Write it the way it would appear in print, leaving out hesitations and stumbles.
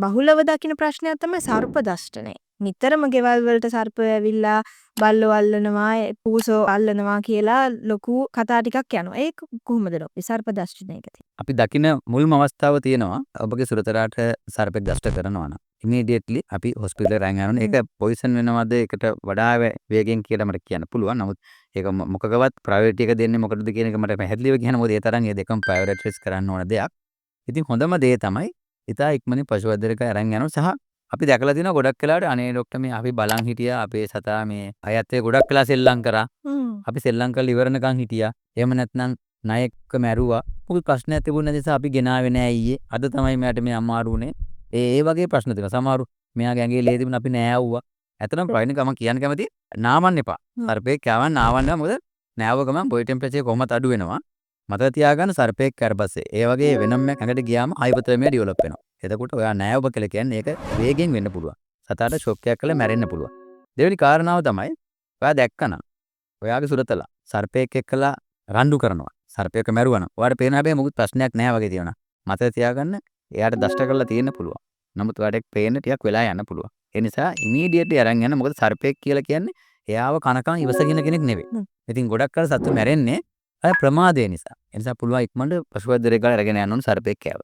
බහුලව දකින ප්‍රශ්නයක් තමයි සර්ප දෂ්ටනය. නිතරම ගෙවල් වලට සර්පය ඇවිල්ලා බල්ලෝ අල්ලනවා, පූසෝ අල්ලනවා කියලා ලොකු කතා ටිකක් යනවා. ඒක කොහොමද ලොකු සර්ප දෂ්ටනයකදී? අපි දකින මුල්ම අවස්ථාව තියෙනවා ඔබගේ සුරතරාට සර්පෙක් දෂ්ට කරනවා නම් ඉමීඩියට්ලි අපි හොස්පිටල් එකට අරන් යනවා. ඒක පොයිසන් වෙනවද ඒකට වඩා වේගෙන් කියලා මට කියන්න පුළුවන්. නමුත් ඒක මොකකවත් ප්‍රයොරිටි එක දෙන්නේ මොකටද කියන එක මට පැහැදිලිව කියන්න මොකද ඒ තරම් ඒ දෙකම ප්‍රයොරිටයිස් කරන්න ඕන දෙයක්. ඉතින් හොඳම දේ තමයි ඉතා ඉක්මනින් පශු වෛද්‍යරයෙක් අරන් යනවා සහ අපි දැකලා තියෙනවා ගොඩක් වෙලාවට අනේ ડોක්ටර් මේ අපි බලන් හිටියා අපේ සතා මේ අයත් එක්ක ගොඩක් වෙලා සෙල්ලම් කරා. අපි සෙල්ලම් කරලා ඉවරනකන් හිටියා. එහෙම නැත්නම් ණයෙක්ක මැරුවා. මොකද ප්‍රශ්නයක් තිබුණ නැති නිසා අපි ගෙනාවේ නෑ ඊයේ. අද තමයි මෙයාට මේ අමාරු උනේ. ඒ වගේ ප්‍රශ්න තියෙනවා. සමහරු මෙයාගේ ඇඟේ ලේ තිබුණ අපි නෑ ආවුවා. ඇත්තටම ප්‍රයින් ගම කියන්න කැමති නාවන්න එපා. සර්පෙක් කෑවන් නාවන්න මොකද නෑව ගමන් බොඩි ටෙම්පරේචර් එක කොහොමද අඩු වෙනවා. මතක තියාගන්න සර්පෙක් කැරපස්සේ ඒ වගේ වෙනම එකක් ඇඟට ගියාම හයිපෝතර්මියා ඩෙවලොප් වෙනවා. එතකොට ඔයා නෑව කියලා කියන්නේ ඒක වේගෙන් වෙන්න පුළුවන්. සතාට ෂොක් එකක් කළා මැරෙන්න පුළුවන්. දෙවෙනි කාරණාව තමයි ඔයා දැක්කනම් ඔයාගේ සුරතලා සර්පෙක් එක්කලා රණ්ඩු කරනවා. සර්පයෙක් මැරුවා නම් ඔයාට පේන හැබැයි මොකුත් ප්‍රශ්නයක් නැහැ වගේ තියෙනවා. මතක තියාගන්න එයාට දෂ්ට කරලා තියෙන්න පුළුවන්. නමුත් ඔයාට පේන්න ටිකක් වෙලා යන්න පුළුවන්. ඒ නිසා ඉමීඩියට්ලි අරන් යන්න. මොකද සර්පයෙක් කියලා කියන්නේ එයාව කනකම් ඉවසගෙන කෙනෙක් නෙවෙයි. ඉතින් ගොඩක් කල් සත්තු මැරෙන්නේ අය ප්‍රමාදය නිසා. ඒ නිසා පුළුවන් ඉක්මනට පශු වෛද්‍යරයෙක් ගාලා අරගෙන යන්න ඕන සර්පයෙක් කෑව.